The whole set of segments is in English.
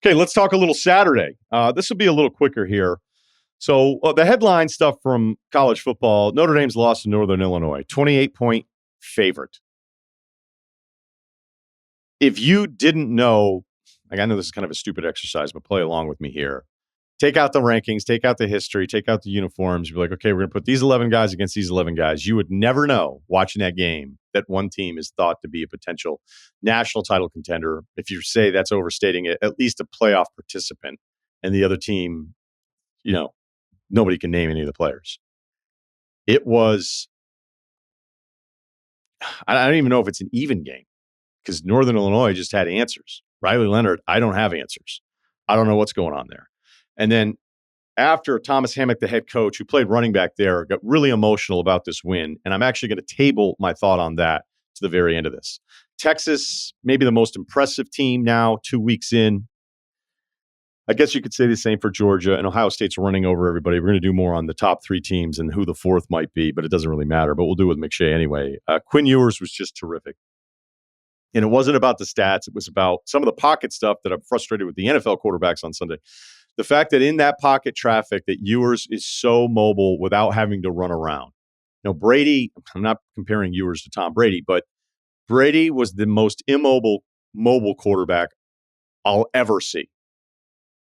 Okay, let's talk a little Saturday. This will be a little quicker here. So the headline stuff from college football, Notre Dame's lost to Northern Illinois, 28-point favorite. If you didn't know, like I know this is kind of a stupid exercise, but play along with me here. Take out the rankings, take out the history, take out the uniforms. You'd be like, okay, we're going to put these 11 guys against these 11 guys. You would never know watching that game that one team is thought to be a potential national title contender. If you say that's overstating it, at least a playoff participant, and the other team, nobody can name any of the players. It was, I don't even know if it's an even game because Northern Illinois just had answers. Riley Leonard, I don't have answers. I don't know what's going on there. And then after Thomas Hammock, the head coach, who played running back there, got really emotional about this win. And I'm actually going to table my thought on that to the very end of this. Texas, maybe the most impressive team now, 2 weeks in. I guess you could say the same for Georgia, and Ohio State's running over everybody. We're going to do more on the top three teams and who the fourth might be, but it doesn't really matter. But we'll do it with McShay anyway. Quinn Ewers was just terrific. And it wasn't about the stats. It was about some of the pocket stuff that I'm frustrated with the NFL quarterbacks on Sunday. The fact that in that pocket traffic that Ewers is so mobile without having to run around. Brady, I'm not comparing Ewers to Tom Brady, but Brady was the most mobile quarterback I'll ever see.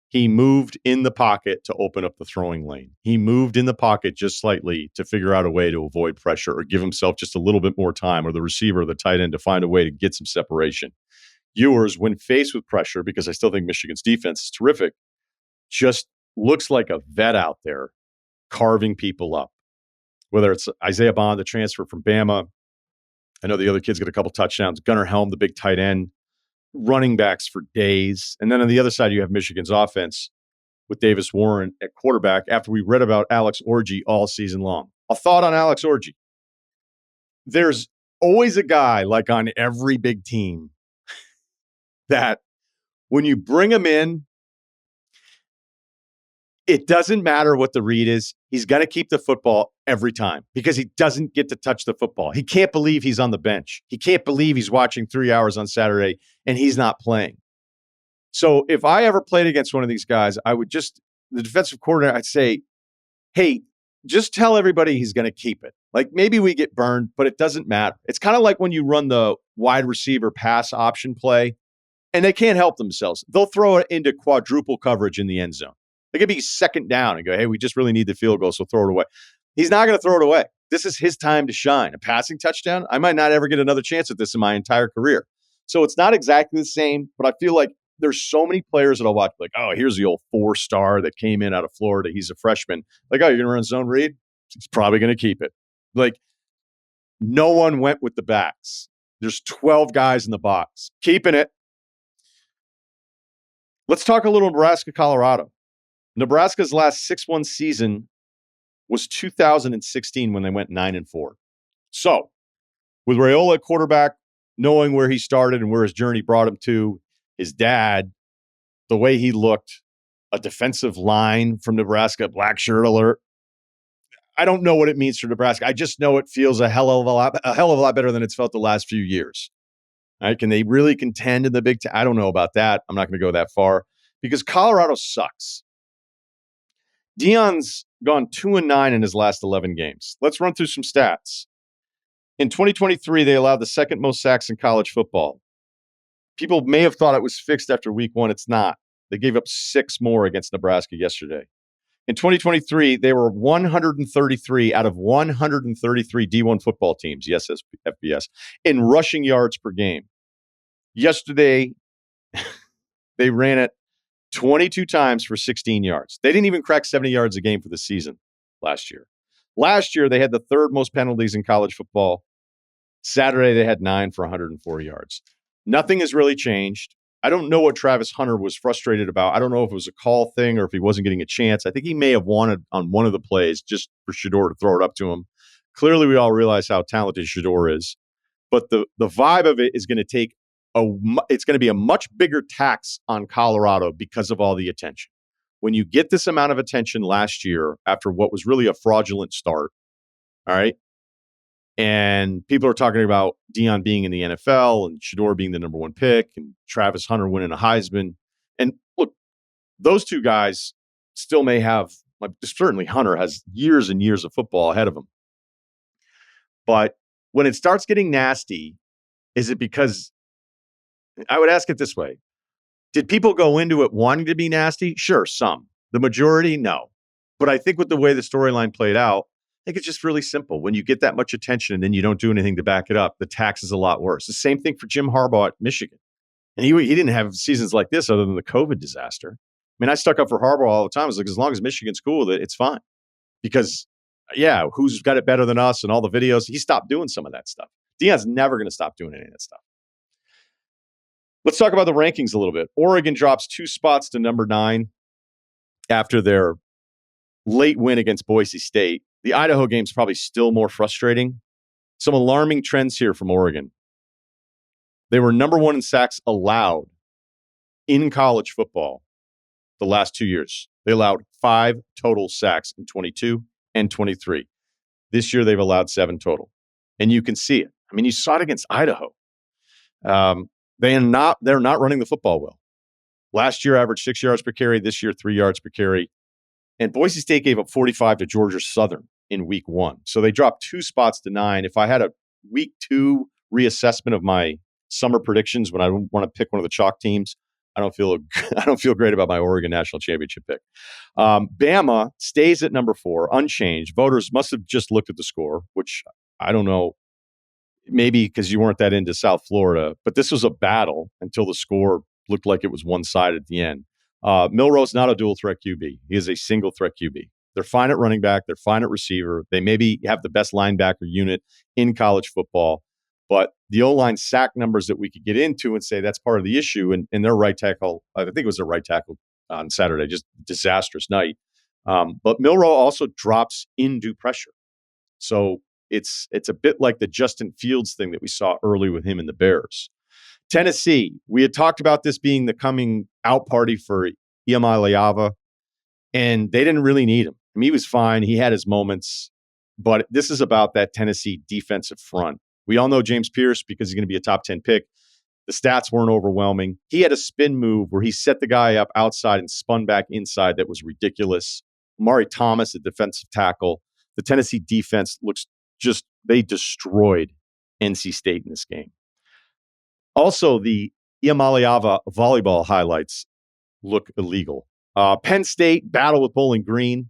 He moved in the pocket to open up the throwing lane. He moved in the pocket just slightly to figure out a way to avoid pressure or give himself just a little bit more time, or the receiver or the tight end to find a way to get some separation. Ewers, when faced with pressure, because I still think Michigan's defense is terrific, just looks like a vet out there carving people up. Whether it's Isaiah Bond, the transfer from Bama. I know the other kids get a couple touchdowns. Gunnar Helm, the big tight end. Running backs for days. And then on the other side, you have Michigan's offense with Davis Warren at quarterback after we read about Alex Orji all season long. A thought on Alex Orji. There's always a guy, like on every big team, that when you bring him in, it doesn't matter what the read is. He's going to keep the football every time because he doesn't get to touch the football. He can't believe he's on the bench. He can't believe he's watching 3 hours on Saturday and he's not playing. So if I ever played against one of these guys, I would the defensive coordinator, I'd say, hey, just tell everybody he's going to keep it. Like maybe we get burned, but it doesn't matter. It's kind of like when you run the wide receiver pass option play and they can't help themselves. They'll throw it into quadruple coverage in the end zone. They could be second down and go, hey, we just really need the field goal, so throw it away. He's not going to throw it away. This is his time to shine. A passing touchdown, I might not ever get another chance at this in my entire career. So it's not exactly the same, but I feel like there's so many players that I'll watch, like, oh, here's the old 4-star that came in out of Florida. He's a freshman. Like, oh, you're going to run zone read? He's probably going to keep it. Like, no one went with the backs. There's 12 guys in the box. Keeping it. Let's talk a little Nebraska, Colorado. Nebraska's last 6-1 season was 2016 when they went 9-4. So, with Raiola at quarterback, knowing where he started and where his journey brought him to, his dad, the way he looked, a defensive line from Nebraska, black shirt alert. I don't know what it means for Nebraska. I just know it feels a hell of a lot better than it's felt the last few years. All right, can they really contend in the Big Ten? I don't know about that. I'm not going to go that far because Colorado sucks. Deion's gone 2-9 in his last 11 games. Let's run through some stats. In 2023, they allowed the second most sacks in college football. People may have thought it was fixed after week one. It's not. They gave up 6 more against Nebraska yesterday. In 2023, they were 133 out of 133 D1 football teams, yes, FBS, in rushing yards per game. Yesterday, they ran it 22 times for 16 yards. They didn't even crack 70 yards a game for the season last year. Last year, they had the third most penalties in college football. Saturday, they had 9 for 104 yards. Nothing has really changed. I don't know what Travis Hunter was frustrated about. I don't know if it was a call thing or if he wasn't getting a chance. I think he may have wanted on one of the plays just for Shedeur to throw it up to him. Clearly, we all realize how talented Shedeur is. But the vibe of it is going to take it's going to be a much bigger tax on Colorado because of all the attention. When you get this amount of attention last year after what was really a fraudulent start, all right, and people are talking about Deion being in the NFL and Shedeur being the number 1 pick and Travis Hunter winning a Heisman, And look, those two guys still may have, like, certainly Hunter has years and years of football ahead of him. But when it starts getting nasty, is it because, I would ask it this way, did people go into it wanting to be nasty? Sure, some. The majority, no. But I think with the way the storyline played out, I think it's just really simple. When you get that much attention and then you don't do anything to back it up, the tax is a lot worse. The same thing for Jim Harbaugh at Michigan. And he didn't have seasons like this other than the COVID disaster. I mean, I stuck up for Harbaugh all the time. I was like, as long as Michigan's cool with it, it's fine. Because, yeah, who's got it better than us and all the videos? He stopped doing some of that stuff. Deion's never going to stop doing any of that stuff. Let's talk about the rankings a little bit. Oregon drops 2 spots to number 9 after their late win against Boise State. The Idaho game's probably still more frustrating. Some alarming trends here from Oregon. They were number 1 in sacks allowed in college football the last 2 years. They allowed 5 total sacks in 22 and 23. This year, they've allowed 7 total. And you can see it. I mean, you saw it against Idaho. They're not running the football well. Last year, averaged 6 yards per carry. This year, 3 yards per carry. And Boise State gave up 45 to Georgia Southern in week 1. So they dropped 2 spots to 9. If I had a week 2 reassessment of my summer predictions when I want to pick one of the chalk teams, I don't feel great about my Oregon National Championship pick. Bama stays at number 4, unchanged. Voters must have just looked at the score, which I don't know. Maybe because you weren't that into South Florida, but this was a battle until the score looked like it was one-sided at the end. Milroe's not a dual threat QB. He is a single threat QB. They're fine at running back. They're fine at receiver. They maybe have the best linebacker unit in college football, but the O-line sack numbers that we could get into and say that's part of the issue. And their right tackle, I think it was their right tackle on Saturday, just disastrous night. But Milroe also drops into pressure. So it's a bit like the Justin Fields thing that we saw early with him in the Bears. Tennessee, we had talked about this being the coming out party for Iamaleava, and they didn't really need him. I mean, he was fine. He had his moments, but this is about that Tennessee defensive front. We all know James Pierce because he's going to be a top 10 pick. The stats weren't overwhelming. He had a spin move where he set the guy up outside and spun back inside that was ridiculous. Amari Thomas, a defensive tackle. The Tennessee defense they destroyed NC State in this game. Also, the Iamaleava volleyball highlights look illegal. Penn State battle with Bowling Green,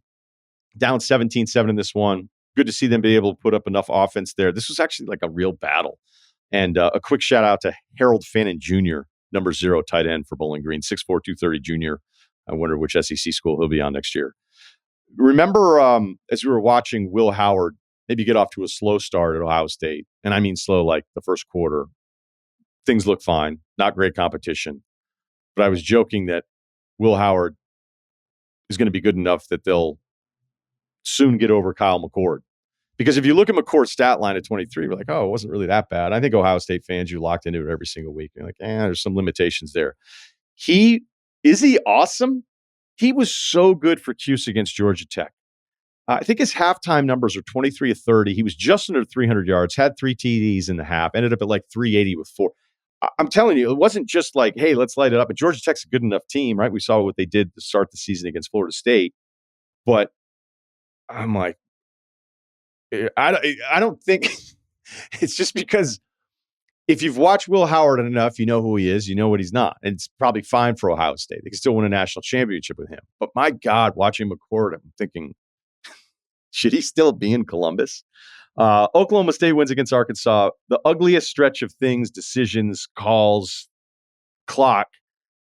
down 17-7 in this one. Good to see them be able to put up enough offense there. This was actually like a real battle. And a quick shout out to Harold Fannin Jr., number 0 tight end for Bowling Green, 6'4", 230 junior. I wonder which SEC school he'll be on next year. Remember, as we were watching Will Howard maybe get off to a slow start at Ohio State, and I mean slow like the first quarter, things look fine, not great competition. But I was joking that Will Howard is going to be good enough that they'll soon get over Kyle McCord. Because if you look at McCord's stat line at 23, we're like, oh, it wasn't really that bad. I think Ohio State fans, you locked into it every single week. You're like, there's some limitations there. Is he awesome? He was so good for Cuse against Georgia Tech. I think his halftime numbers are 23 of 30. He was just under 300 yards, had 3 TDs in the half, ended up at like 380 with 4. I'm telling you, it wasn't just like, hey, let's light it up. And Georgia Tech's a good enough team, right? We saw what they did to start the season against Florida State. But I'm like, I don't think it's just because if you've watched Will Howard enough, you know who he is, you know what he's not. And it's probably fine for Ohio State. They can still win a national championship with him. But my God, watching McCord, I'm thinking, should he still be in Columbus? Oklahoma State wins against Arkansas. The ugliest stretch of things, decisions, calls, clock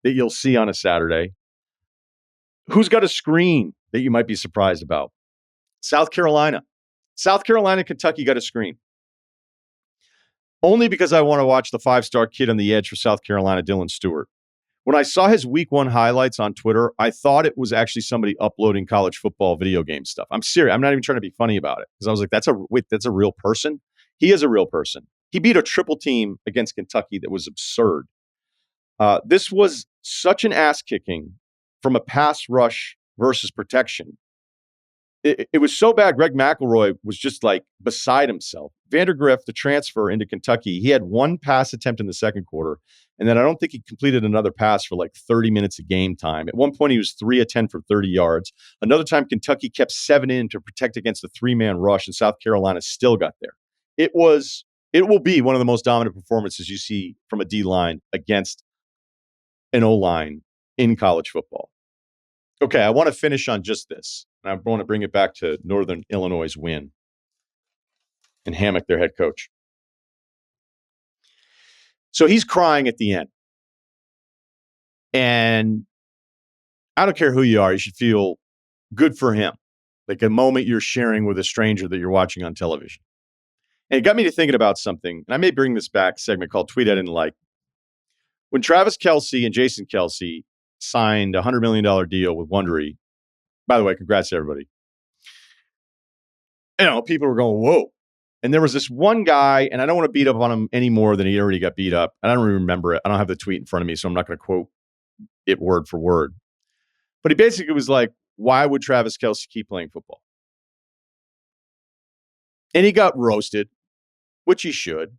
that you'll see on a Saturday. Who's got a screen that you might be surprised about? South Carolina. South Carolina, Kentucky got a screen. Only because I want to watch the 5-star kid on the edge for South Carolina, Dylan Stewart. When I saw his week 1 highlights on Twitter, I thought it was actually somebody uploading college football video game stuff. I'm serious. I'm not even trying to be funny about it. Because I was like, that's a real person? He is a real person. He beat a triple team against Kentucky that was absurd. This was such an ass-kicking from a pass rush versus protection it was so bad. Greg McElroy was just like beside himself. Vandergrift, the transfer into Kentucky, he had one pass attempt in the second quarter. And then I don't think he completed another pass for like 30 minutes of game time. At one point, he was 3 of 10 for 30 yards. Another time, Kentucky kept 7 in to protect against the 3-man rush, and South Carolina still got there. It will be one of the most dominant performances you see from a D-line against an O-line in college football. Okay, I want to finish on just this. I want to bring it back to Northern Illinois' win and Hammock, their head coach. So he's crying at the end. And I don't care who you are, you should feel good for him. Like a moment you're sharing with a stranger that you're watching on television. And it got me to thinking about something. And I may bring this back, segment called Tweet I Didn't Like. When Travis Kelce and Jason Kelce signed a $100 million deal with Wondery, by the way, congrats to everybody. People were going, whoa. And there was this one guy, and I don't want to beat up on him any more than he already got beat up. And I don't even remember it. I don't have the tweet in front of me, so I'm not going to quote it word for word. But he basically was like, why would Travis Kelce keep playing football? And he got roasted, which he should.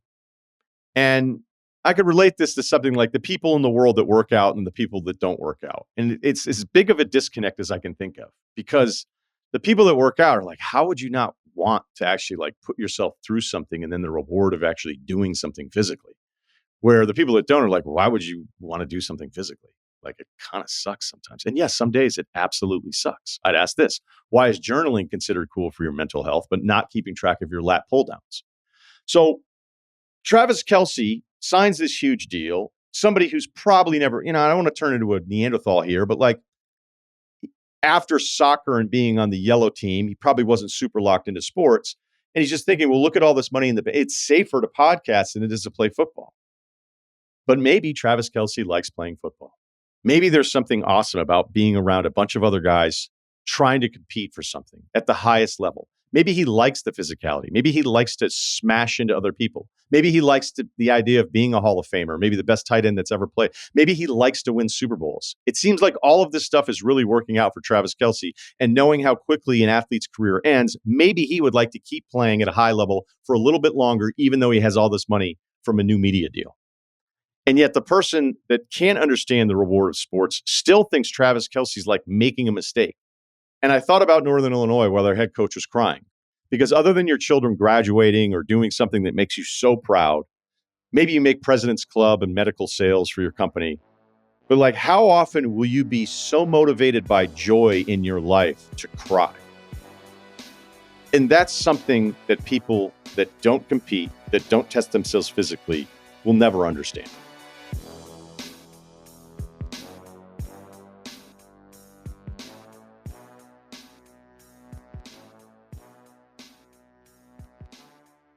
And I could relate this to something like the people in the world that work out and the people that don't work out. And it's as big of a disconnect as I can think of, because the people that work out are like, how would you not want to actually like put yourself through something and then the reward of actually doing something physically? Where the people that don't are like, why would you want to do something physically? Like, it kind of sucks sometimes. And yes, some days it absolutely sucks. I'd ask this: why is journaling considered cool for your mental health, but not keeping track of your lat pull downs? So Travis Kelce signs this huge deal. Somebody who's probably never, I don't want to turn into a Neanderthal here, but like after soccer and being on the yellow team, he probably wasn't super locked into sports. And he's just thinking, well, look at all this money it's safer to podcast than it is to play football. But maybe Travis Kelce likes playing football. Maybe there's something awesome about being around a bunch of other guys trying to compete for something at the highest level. Maybe he likes the physicality. Maybe he likes to smash into other people. Maybe he likes the idea of being a Hall of Famer, maybe the best tight end that's ever played. Maybe he likes to win Super Bowls. It seems like all of this stuff is really working out for Travis Kelce, and knowing how quickly an athlete's career ends, maybe he would like to keep playing at a high level for a little bit longer, even though he has all this money from a new media deal. And yet the person that can't understand the reward of sports still thinks Travis Kelce's like making a mistake. And I thought about Northern Illinois while their head coach was crying. Because other than your children graduating or doing something that makes you so proud, maybe you make President's Club and medical sales for your company. But like, how often will you be so motivated by joy in your life to cry? And that's something that people that don't compete, that don't test themselves physically, will never understand.